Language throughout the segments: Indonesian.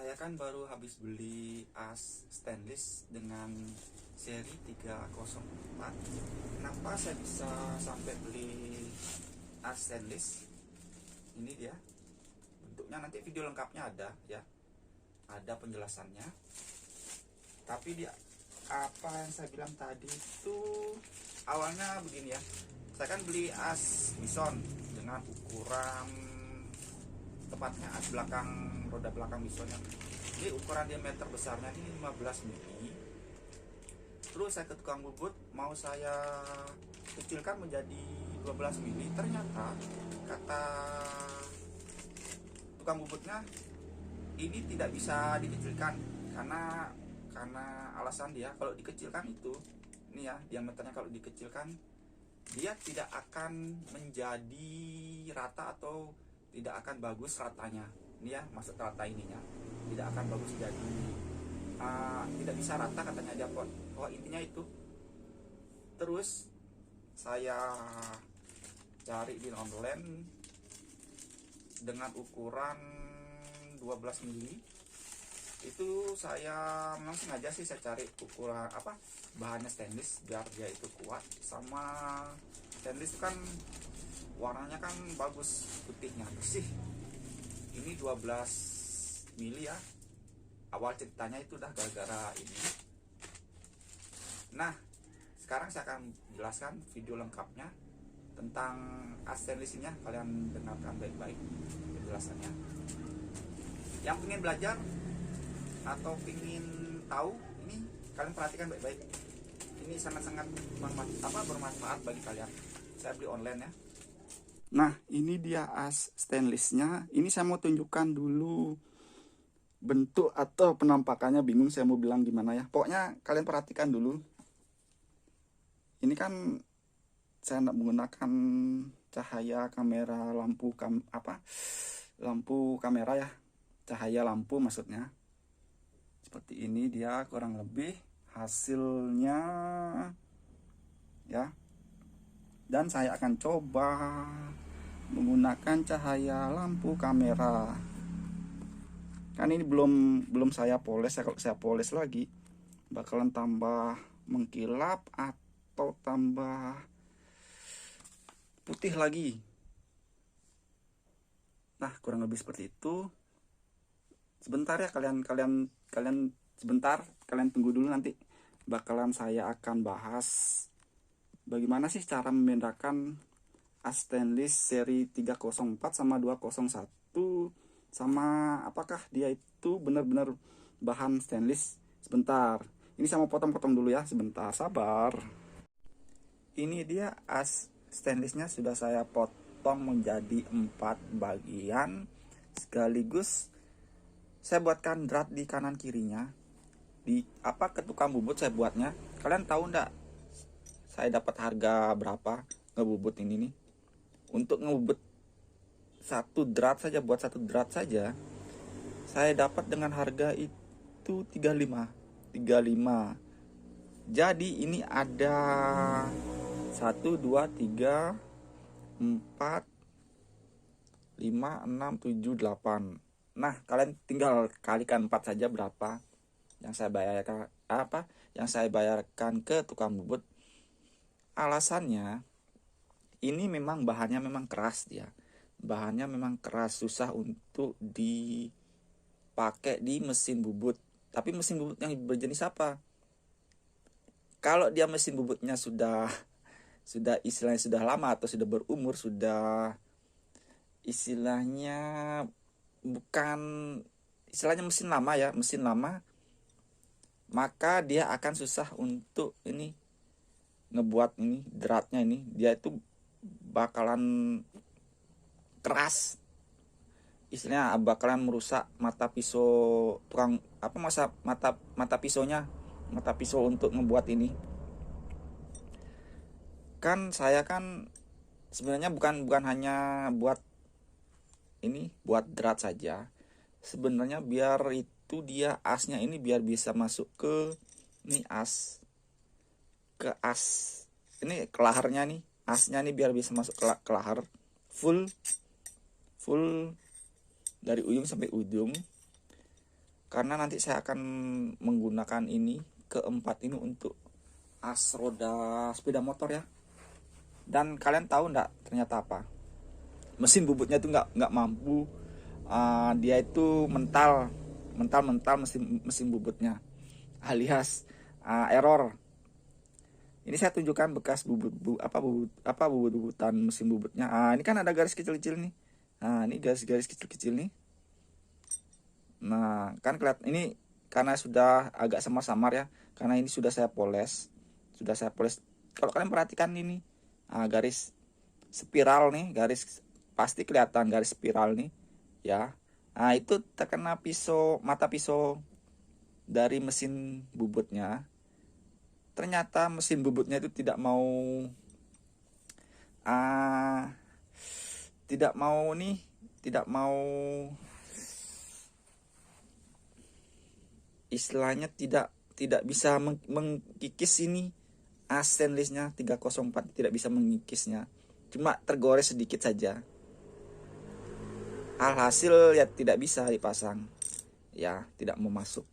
Saya kan baru habis beli as stainless dengan seri 304. Kenapa saya bisa sampai beli as stainless? Ini dia bentuknya, nanti video lengkapnya ada ya, ada penjelasannya. Tapi dia apa yang saya bilang tadi itu awalnya begini ya. Saya kan beli as bison dengan ukuran, tepatnya as belakang, roda belakang bisonnya. Jadi ukuran diameter besarnya ini 15 mili. Terus saya ke tukang bubut, mau saya kecilkan menjadi 12 mili. Ternyata kata tukang bubutnya ini tidak bisa dikecilkan karena alasan dia kalau dikecilkan itu, ini ya diameternya, kalau dikecilkan dia tidak akan menjadi rata atau tidak akan bagus ratanya. Ini ya, maksud rata ininya tidak akan bagus, jadi tidak bisa rata katanya dia. Oh intinya itu. Terus saya cari di online dengan ukuran 12 mili. Itu saya memang sengaja sih saya cari ukuran bahannya stainless biar dia itu kuat. Sama stainless kan warnanya kan bagus, putihnya bersih. Ini 12 mili ya. Awal ceritanya itu udah gara-gara ini. Nah, sekarang saya akan jelaskan video lengkapnya tentang as stainless ini ya. Kalian dengarkan baik-baik penjelasannya. Yang ingin belajar atau ingin tahu, ini kalian perhatikan baik-baik. Ini sangat-sangat bermanfaat bagi kalian. Saya beli online ya. Nah, ini dia as stainlessnya. Ini saya mau tunjukkan dulu bentuk atau penampakannya, bingung saya mau bilang gimana ya. Pokoknya kalian perhatikan dulu. Ini kan saya tidak menggunakan cahaya kamera, lampu kamera ya. Cahaya lampu maksudnya. Seperti ini dia kurang lebih hasilnya ya. Dan saya akan coba menggunakan cahaya lampu kamera. Kan ini belum saya poles ya. Kalau saya poles lagi bakalan tambah mengkilap atau tambah putih lagi. Nah, kurang lebih seperti itu. Sebentar ya, kalian sebentar, kalian tunggu dulu, nanti bakalan saya akan bahas bagaimana sih cara membedakan as stainless seri 304 sama 201, sama apakah dia itu benar-benar bahan stainless. Sebentar, ini saya mau potong-potong dulu ya, sebentar, sabar. Ini dia as stainlessnya, sudah saya potong menjadi 4 bagian sekaligus. Saya buatkan drat di kanan kirinya. Di ke tukang bubut saya buatnya. Kalian tahu enggak saya dapat harga berapa ngebubut ini nih? Untuk ngebubut satu drat saja, buat satu drat saja, saya dapat dengan harga itu 35. Jadi ini ada 1 2 3 4 5 6 7 8. Nah, kalian tinggal kalikan 4 saja berapa yang saya bayarkan, yang saya bayarkan ke tukang bubut. Alasannya ini memang bahannya memang keras dia. Bahannya memang keras, susah untuk dipakai di mesin bubut. Tapi mesin bubut yang berjenis apa? Kalau dia mesin bubutnya sudah istilahnya sudah lama atau sudah berumur, sudah istilahnya bukan istilahnya mesin lama ya, mesin lama, maka dia akan susah untuk ini ngebuat ini dratnya. Ini dia itu bakalan keras, istilahnya bakalan merusak mata pisau tukang mata pisau untuk ngebuat ini. Kan saya kan sebenarnya bukan hanya buat ini, buat drat saja. Sebenarnya biar itu dia asnya ini biar bisa masuk ke ini ke as ini kelaharnya nih, asnya nih biar bisa masuk ke kelahar full dari ujung sampai ujung. karena nanti saya akan menggunakan ini keempat ini untuk as roda sepeda motor ya. Dan kalian tahu nggak ternyata apa? Mesin bubutnya itu nggak mampu. Dia itu mental mesin bubutnya, alias error. Ini saya tunjukkan bekas bubutan mesin bubutnya. Ini kan ada garis kecil-kecil nih. Ini garis-garis kecil-kecil nih. Nah, kan kelihatan ini karena sudah agak samar-samar ya. Karena ini sudah saya poles. Kalau kalian perhatikan ini, garis spiral nih, garis pasti kelihatan garis spiral nih, ya. Itu terkena mata pisau dari mesin bubutnya. Ternyata mesin bubutnya itu tidak mau istilahnya tidak bisa mengkikis ini stainlessnya 304 tidak bisa mengikisnya, cuma tergores sedikit saja. Alhasil ya tidak bisa dipasang, ya tidak mau masuk.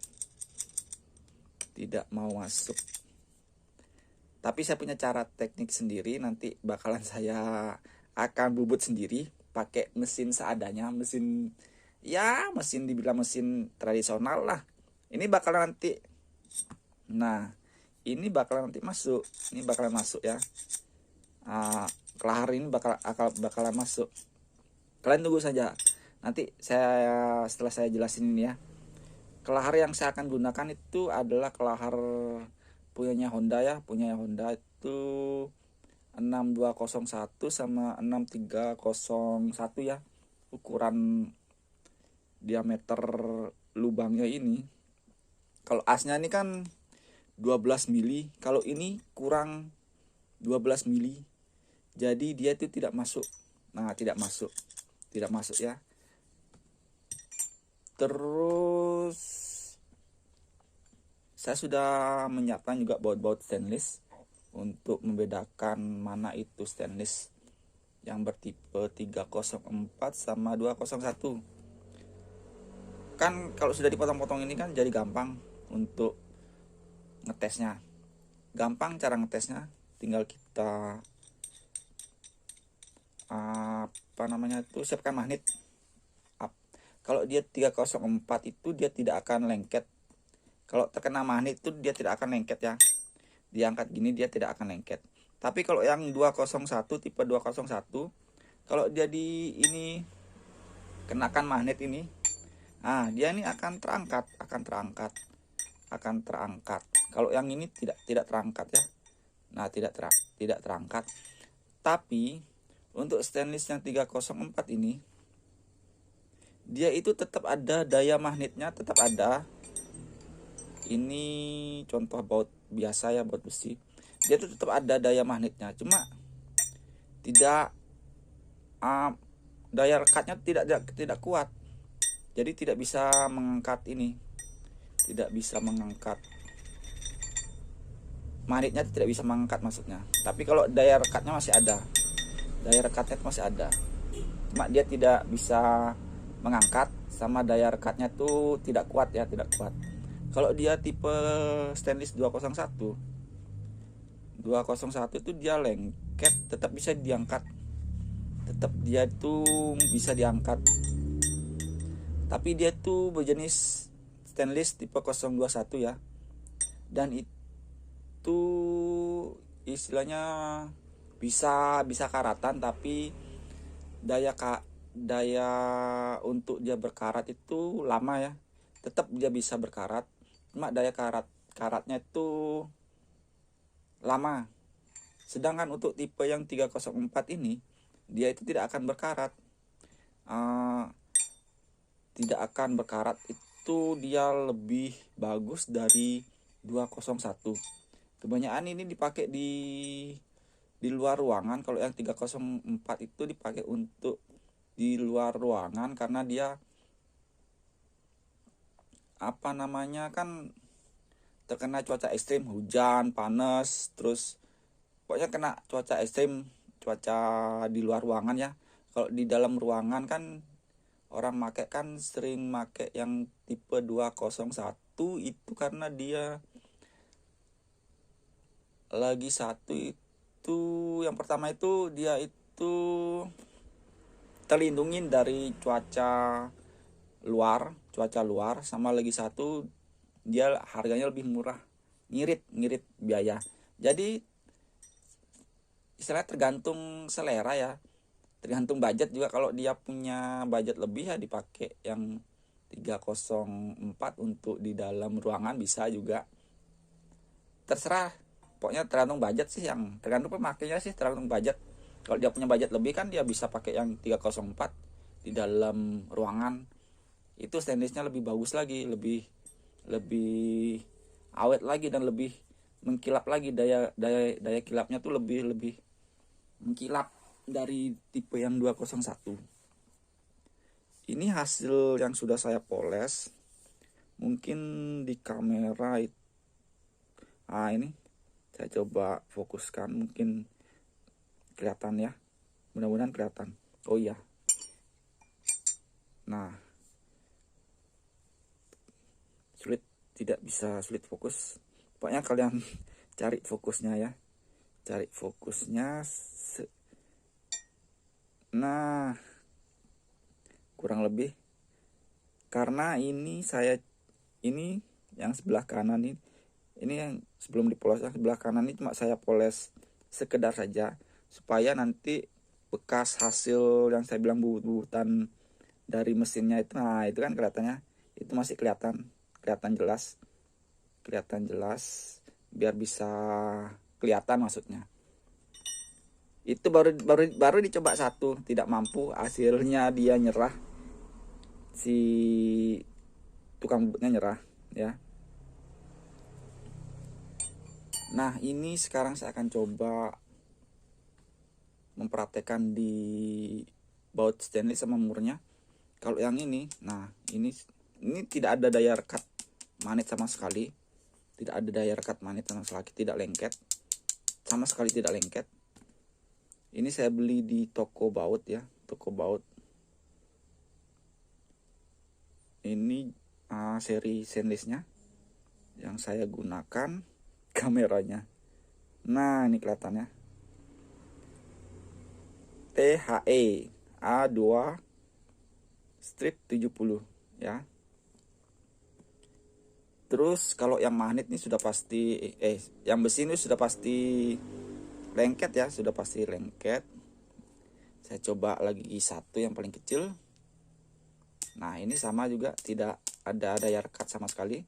Tapi saya punya cara teknik sendiri, nanti bakalan saya akan bubut sendiri pakai mesin seadanya, mesin dibilang mesin tradisional lah. Ini bakalan nanti masuk. Ini bakalan masuk ya. Kelahar ini bakalan masuk. Kalian tunggu saja. Nanti setelah saya jelasin ini ya. Kelahar yang saya akan gunakan itu adalah kelahar punyanya Honda ya. Punyanya Honda itu 6201 sama 6301 ya. Ukuran diameter lubangnya ini. Kalau asnya ini kan 12 mili, kalau ini kurang 12 mili. Jadi dia itu tidak masuk. Tidak masuk ya. Terus saya sudah menyiapkan juga baut-baut stainless untuk membedakan mana itu stainless yang bertipe 304 sama 201. Kan kalau sudah dipotong-potong ini kan jadi gampang untuk ngetesnya. Gampang cara ngetesnya, tinggal kita siapkan magnet. Kalau dia 304 itu dia tidak akan lengket. Kalau terkena magnet itu dia tidak akan lengket ya. Diangkat gini dia tidak akan lengket. Tapi kalau yang 201 tipe 201, kalau dia ini kenakan magnet ini, dia ini akan terangkat. Kalau yang ini tidak terangkat ya. Tidak terangkat. Tapi untuk stainless yang 304 ini, dia itu tetap ada daya magnetnya, tetap ada. Ini contoh baut biasa ya, baut besi. Dia itu tetap ada daya magnetnya, cuma tidak daya rekatnya tidak kuat. Jadi tidak bisa mengangkat ini. Tidak bisa mengangkat. Magnetnya tidak bisa mengangkat maksudnya. Tapi kalau daya rekatnya masih ada. Cuma dia tidak bisa mengangkat, sama daya rekatnya tuh tidak kuat. Kalau dia tipe stainless 201 itu dia lengket, tetap bisa diangkat. Tapi dia tuh berjenis stainless tipe 021 ya. Dan itu istilahnya bisa karatan, tapi daya untuk dia berkarat itu lama ya. Tetap dia bisa berkarat, cuma daya karatnya itu lama. Sedangkan untuk tipe yang 304 ini, dia itu tidak akan berkarat. Itu dia lebih bagus dari 201. Kebanyakan ini dipakai di luar ruangan. Kalau yang 304 itu dipakai untuk di luar ruangan, karena dia kan terkena cuaca ekstrim, hujan, panas, terus pokoknya kena cuaca ekstrim, cuaca di luar ruangan ya. Kalau di dalam ruangan kan orang make kan sering make yang tipe 201 itu karena dia lagi satu itu, yang pertama itu dia itu terlindungin dari cuaca luar, sama lagi satu dia harganya lebih murah, ngirit biaya. Jadi istilah tergantung selera ya, tergantung budget juga. Kalau dia punya budget lebih ya dipakai yang 304 untuk di dalam ruangan bisa juga, terserah. Pokoknya tergantung budget sih, yang tergantung pemakainya sih, tergantung budget. Kalau dia punya budget lebih kan dia bisa pakai yang 304 di dalam ruangan. Itu stainlessnya lebih bagus lagi, lebih awet lagi, dan lebih mengkilap lagi, daya kilapnya tuh lebih mengkilap dari tipe yang 201. Ini hasil yang sudah saya poles. Mungkin di kamera itu, ini saya coba fokuskan, mungkin kelihatan ya, mudah-mudahan kelihatan. Oh iya, nah tidak bisa sulit fokus. Pokoknya kalian cari fokusnya ya, cari fokusnya. Nah, kurang lebih, karena ini yang sebelah kanan ini yang sebelum dipoles, yang sebelah kanan ini cuma saya poles sekedar saja, supaya nanti bekas hasil yang saya bilang bubut-bubutan dari mesinnya itu, nah itu kan kelihatannya, itu masih kelihatan jelas, biar bisa kelihatan maksudnya. Itu baru dicoba satu, tidak mampu, hasilnya dia nyerah, si tukang bubutnya nyerah ya. Nah ini sekarang saya akan coba mempraktekkan di baut stainless sama murnya. Kalau yang ini, nah ini tidak ada daya rekat magnet sama sekali, tidak lengket sama sekali, tidak lengket. Ini saya beli di toko baut ya, toko baut. Ini seri stainlessnya yang saya gunakan kameranya. Nah ini kelihatannya, THE A2 strip 70 ya. Terus kalau yang magnet ini sudah pasti, yang besi ini sudah pasti lengket ya, sudah pasti lengket. Saya coba lagi satu yang paling kecil. Nah ini sama juga, tidak ada daya rekat sama sekali,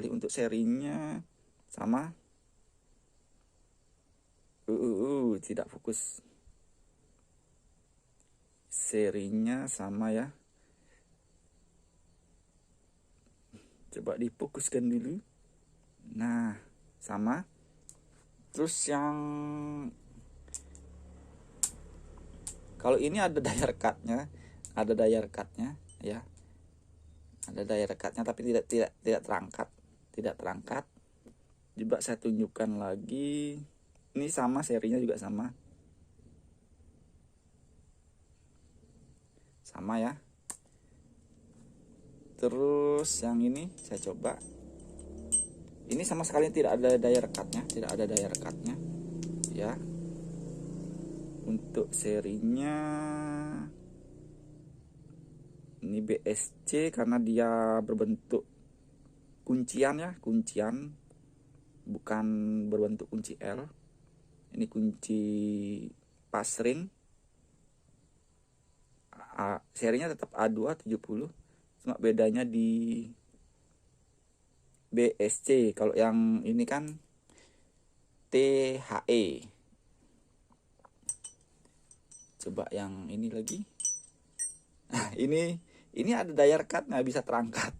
untuk serinya sama. Tidak fokus, serinya sama ya, coba difokuskan dulu. Nah sama. Terus yang kalau ini ada daya rekatnya ya, ada daya rekatnya tapi tidak terangkat. Coba saya tunjukkan lagi, ini sama, serinya juga sama ya. Terus yang ini saya coba, ini sama sekali tidak ada daya rekatnya ya. Untuk serinya ini BSC karena dia berbentuk kuncian ya, bukan berbentuk kunci L. Ini kunci pasring. Serinya tetap A2 70, cuma bedanya di BSC. Kalau yang ini kan THE. Coba yang ini lagi. Nah, ini ada daya rekat, nggak bisa terangkat.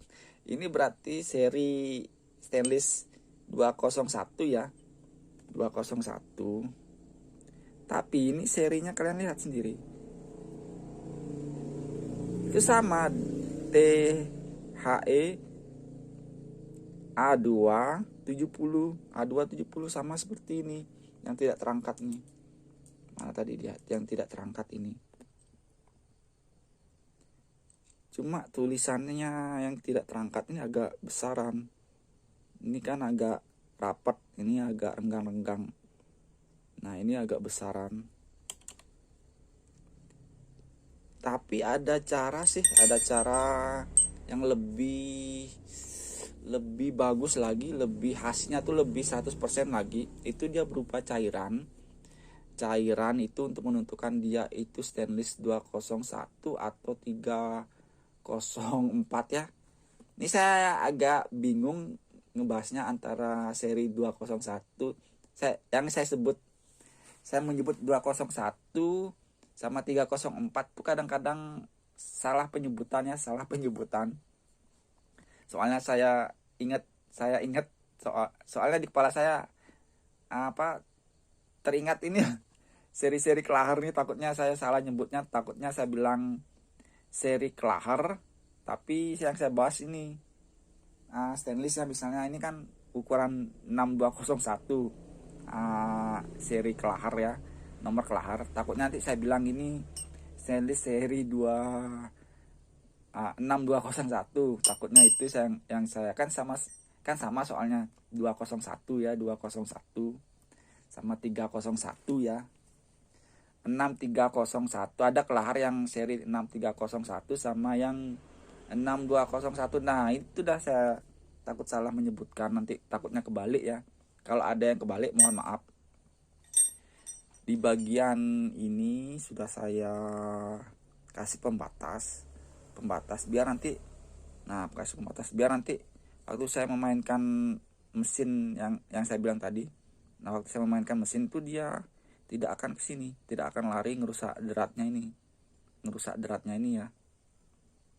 Ini berarti seri stainless 201 ya, 201. Tapi ini serinya kalian lihat sendiri, itu sama, THE A2 70 sama seperti ini yang tidak terangkat nih. Mana tadi lihat yang tidak terangkat ini. Cuma tulisannya yang tidak terangkat ini agak besaran. Ini kan agak rapat, ini agak renggang-renggang. Nah, ini agak besaran. Tapi ada cara sih, ada cara yang lebih bagus lagi, lebih hasilnya tuh lebih 100% lagi. Itu dia berupa cairan. Cairan itu untuk menentukan dia itu stainless 201 atau 304 ya. Ini saya agak bingung ngebahasnya antara seri 201. Saya menyebut 201 sama 304 tuh kadang-kadang salah penyebutannya, salah penyebutan. Soalnya saya ingat soalnya di kepala saya teringat ini seri-seri Kelahar nih, takutnya saya salah nyebutnya, takutnya saya bilang seri Kelahar tapi yang saya bahas ini stainless ya. Misalnya ini kan ukuran 6201 seri Kelahar ya, nomor Kelahar, takutnya nanti saya bilang ini stainless seri 6201, takutnya itu yang saya kan sama soalnya 201 ya, 201 sama 301 ya. 6301 ada Kelahar yang seri 6301 sama yang 6201. Nah, itu dah saya takut salah menyebutkan, nanti takutnya kebalik ya. Kalau ada yang kebalik mohon maaf. Di bagian ini sudah saya kasih pembatas biar nanti biar nanti waktu saya memainkan mesin yang saya bilang tadi. Nah, waktu saya memainkan mesin itu dia tidak akan kesini, tidak akan lari ngerusak deratnya ini ya.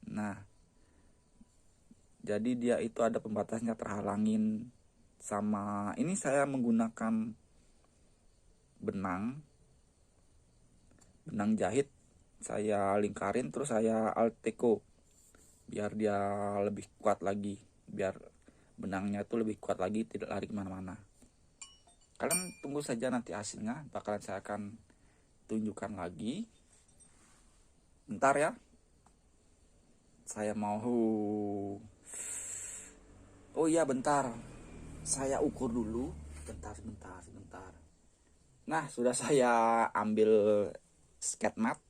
Nah, jadi dia itu ada pembatasnya, terhalangin sama ini. Saya menggunakan benang jahit, saya lingkarin terus saya alteco biar dia lebih kuat lagi, biar benangnya itu lebih kuat lagi, tidak lari kemana-mana. Kalian tunggu saja, nanti hasilnya bakalan saya akan tunjukkan lagi. Bentar ya, saya mau bentar, saya ukur dulu. Bentar. Nah, sudah saya ambil skate mat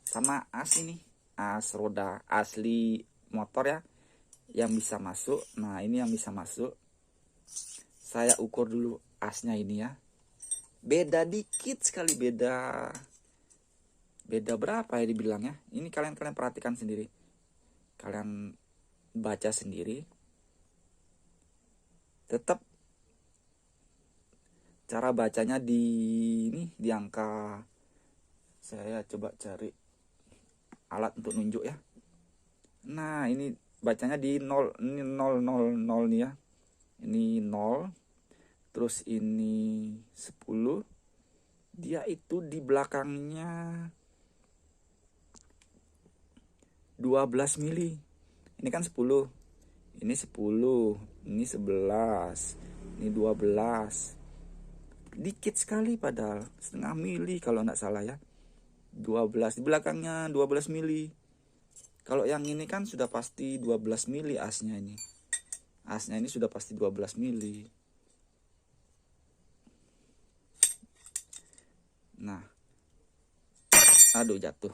sama as ini, as roda asli motor ya, yang bisa masuk. Nah, ini yang bisa masuk. Saya ukur dulu asnya ini ya. Beda dikit sekali, beda berapa ya dibilangnya. Ini kalian perhatikan sendiri. Kalian baca sendiri. Tetap cara bacanya di angka, saya coba cari alat untuk nunjuk ya. Nah, ini bacanya di 0, ini 000 nih ya. Ini 0, terus ini 10. Dia itu di belakangnya 12 mili. Ini kan 10. Ini 10, ini 11, ini 12. Dikit sekali padahal, setengah mili kalau nggak salah ya. 12 di belakangnya 12 mili. Kalau yang ini kan sudah pasti 12 mili asnya ini. Asnya ini sudah pasti 12 mili. Nah, aduh jatuh.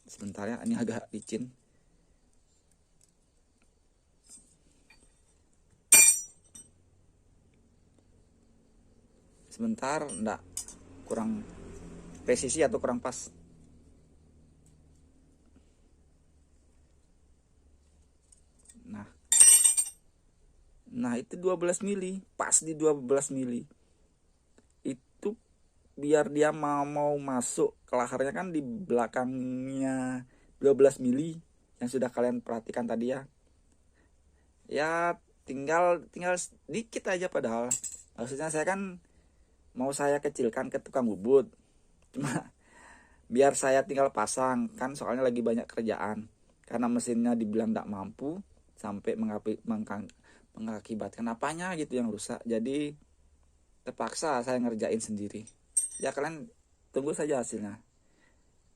Sebentar ya, ini agak licin. Sebentar, enggak, kurang presisi atau kurang pas. Nah itu 12 mili, pas di 12 mili. Itu biar dia mau masuk kelaharnya kan di belakangnya 12 mili yang sudah kalian perhatikan tadi ya. Ya tinggal dikit aja padahal. Maksudnya saya kan mau saya kecilkan ke tukang bubut. Cuma biar saya tinggal pasang kan, soalnya lagi banyak kerjaan. Karena mesinnya dibilang tidak mampu sampai mengakibatkan apanya gitu yang rusak. Jadi terpaksa saya ngerjain sendiri. Ya kalian tunggu saja hasilnya.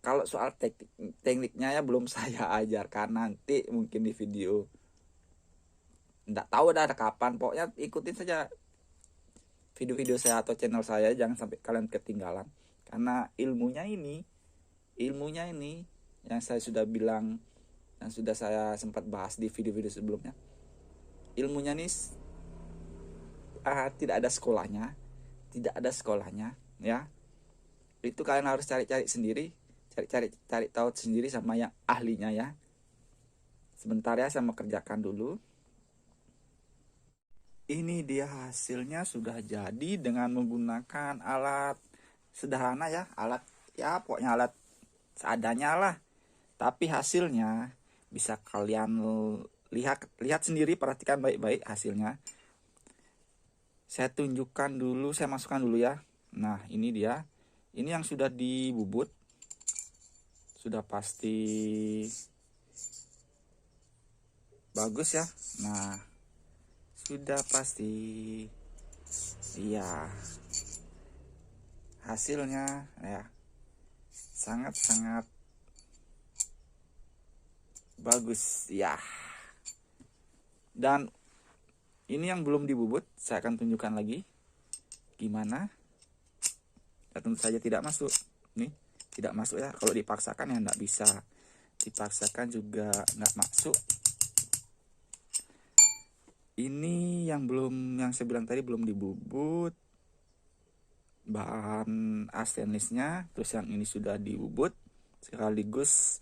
Kalau soal tekniknya ya belum saya ajarkan, nanti mungkin di video. Nggak tahu ada kapan, pokoknya ikutin saja video-video saya atau channel saya, jangan sampai kalian ketinggalan. Karena ilmunya ini yang saya sudah bilang, yang sudah saya sempat bahas di video-video sebelumnya. Ilmunya nih tidak ada sekolahnya, ya. Itu kalian harus cari-cari sendiri, cari tahu sendiri sama yang ahlinya ya. Sebentar ya, saya mau kerjakan dulu. Ini dia hasilnya sudah jadi dengan menggunakan alat sederhana ya, pokoknya alat seadanya lah. Tapi hasilnya bisa kalian lihat sendiri, perhatikan baik-baik hasilnya. Saya tunjukkan dulu, saya masukkan dulu ya. Nah, ini dia. Ini yang sudah dibubut. Sudah pasti bagus ya. Nah, sudah pasti. Iya. Hasilnya ya sangat-sangat bagus ya. Dan ini yang belum dibubut, saya akan tunjukkan lagi gimana. Ya, tentu saja tidak masuk. Nih, tidak masuk ya. Kalau dipaksakan ya nggak bisa. Dipaksakan juga nggak masuk. Ini yang saya bilang tadi belum dibubut. Bahan stainlessnya, terus yang ini sudah dibubut. Sekaligus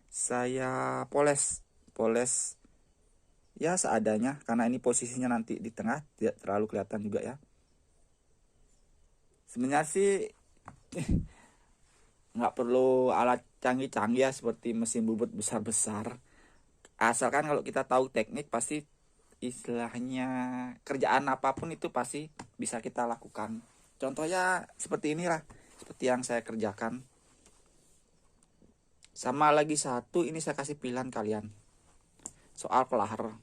saya poles ya seadanya, karena ini posisinya nanti di tengah, tidak terlalu kelihatan juga ya. Sebenarnya sih nggak perlu alat canggih-canggih ya, seperti mesin bubut besar-besar. Asalkan kalau kita tahu teknik, pasti istilahnya kerjaan apapun itu pasti bisa kita lakukan. Contohnya seperti inilah, seperti yang saya kerjakan. Sama lagi satu, ini saya kasih pilihan kalian soal kelahar.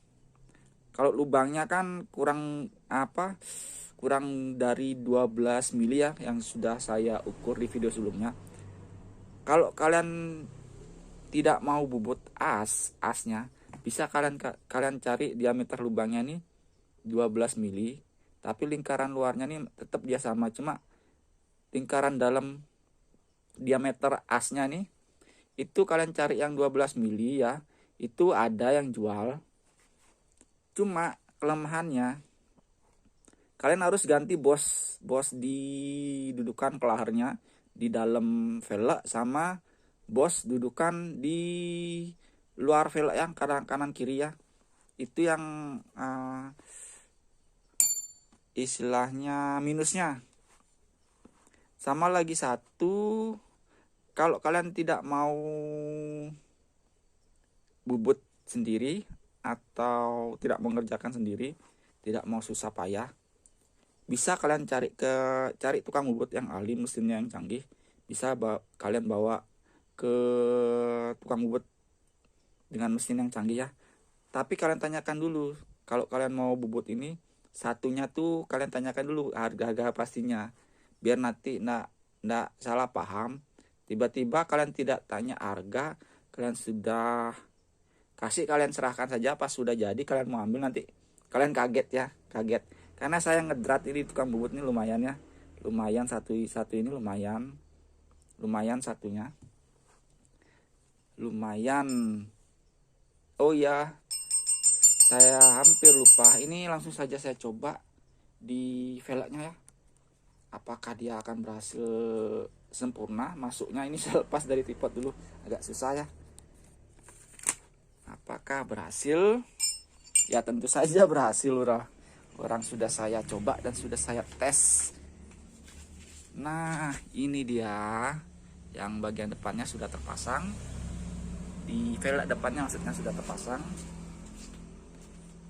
Kalau lubangnya kan kurang dari 12 mili ya, yang sudah saya ukur di video sebelumnya. Kalau kalian tidak mau bubut asnya, bisa kalian cari diameter lubangnya nih 12 mili, tapi lingkaran luarnya nih tetap dia sama, cuma lingkaran dalam diameter asnya nih itu kalian cari yang 12 mili ya. Itu ada yang jual, cuma kelemahannya kalian harus ganti bos di dudukan kelaharnya di dalam velg, sama bos dudukan di luar velg yang kanan kiri ya. Itu yang istilahnya minusnya. Sama lagi satu, kalau kalian tidak mau bubut sendiri atau tidak mengerjakan sendiri, tidak mau susah payah, bisa kalian cari tukang bubut yang ahli, mesinnya yang canggih. Bisa kalian bawa ke tukang bubut dengan mesin yang canggih ya. Tapi kalian tanyakan dulu, kalau kalian mau bubut ini satunya tuh kalian tanyakan dulu harga pastinya, biar nanti ndak salah paham. Tiba-tiba kalian tidak tanya harga, kalian sudah kasih, kalian serahkan saja, pas sudah jadi kalian mau ambil, nanti kalian kaget. Karena saya ngedrat ini tukang bubut ini lumayan ya, lumayan satu ini lumayan satunya lumayan. Oh ya, saya hampir lupa, ini langsung saja saya coba di velgnya ya, apakah dia akan berhasil sempurna masuknya. Ini saya lepas dari tripod dulu, agak susah ya. Apakah berhasil? Ya tentu saja berhasil, orang sudah saya coba dan sudah saya tes. Nah, ini dia yang bagian depannya sudah terpasang, di velg depannya maksudnya sudah terpasang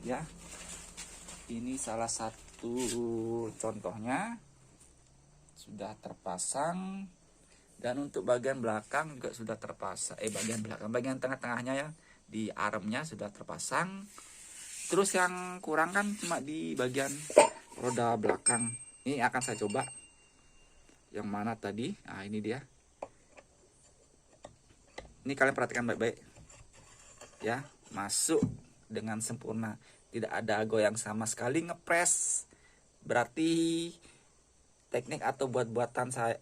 ya. Ini salah satu contohnya sudah terpasang, dan untuk bagian belakang juga sudah terpasang, bagian tengah-tengahnya ya, di armnya sudah terpasang. Terus yang kurang kan cuma di bagian roda belakang. Ini akan saya coba yang mana tadi. Nah, ini dia. Ini kalian perhatikan baik-baik ya, masuk dengan sempurna, tidak ada goyang sama sekali. Ngepres berarti teknik atau buat-buatan saya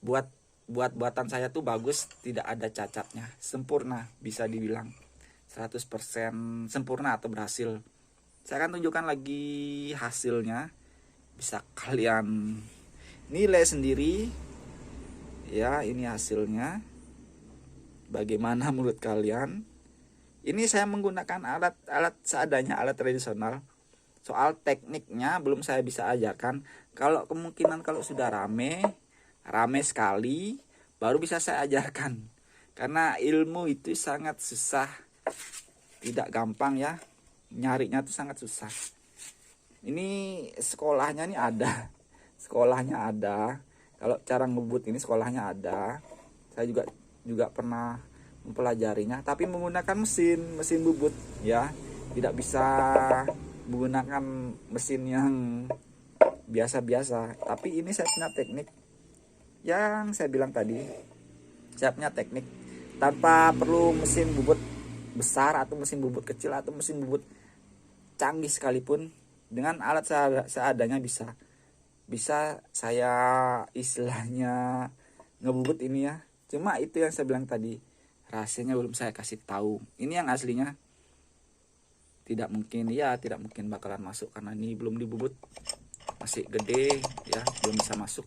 buat-buatan saya tuh bagus, tidak ada cacatnya, sempurna, bisa dibilang 100% sempurna atau berhasil. Saya akan tunjukkan lagi hasilnya, bisa kalian nilai sendiri ya. Ini hasilnya, bagaimana menurut kalian? Ini saya menggunakan alat seadanya, alat tradisional. Soal tekniknya belum saya bisa ajarkan. Kalau kemungkinan kalau sudah rame sekali baru bisa saya ajarkan, karena ilmu itu sangat susah, tidak gampang ya, nyarinya tuh sangat susah. Ini sekolahnya nih ada, sekolahnya ada. Kalau cara ngebut ini sekolahnya ada. Saya juga pernah mempelajarinya, tapi menggunakan mesin bubut ya, tidak bisa menggunakan mesin yang biasa-biasa. Tapi ini saya punya teknik yang saya bilang tadi, saya punya teknik tanpa perlu mesin bubut besar atau mesin bubut kecil atau mesin bubut canggih sekalipun, dengan alat seadanya bisa saya istilahnya ngebubut ini ya. Cuma itu yang saya bilang tadi, rahasianya belum saya kasih tahu. Ini yang aslinya tidak mungkin bakalan masuk karena ini belum dibubut, masih gede ya, belum bisa masuk.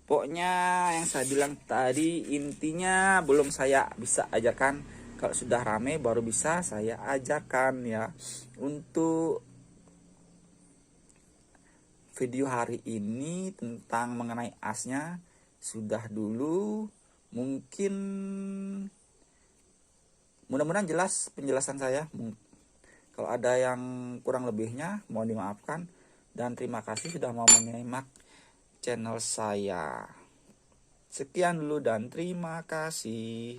Pokoknya yang saya bilang tadi intinya belum saya bisa ajarkan. Kalau sudah rame baru bisa saya ajarkan ya. Untuk video hari ini tentang mengenai asnya sudah dulu. Mungkin mudah-mudahan jelas penjelasan saya. Kalau ada yang kurang lebihnya mohon dimaafkan, dan terima kasih sudah mau menyimak channel saya. Sekian dulu dan terima kasih.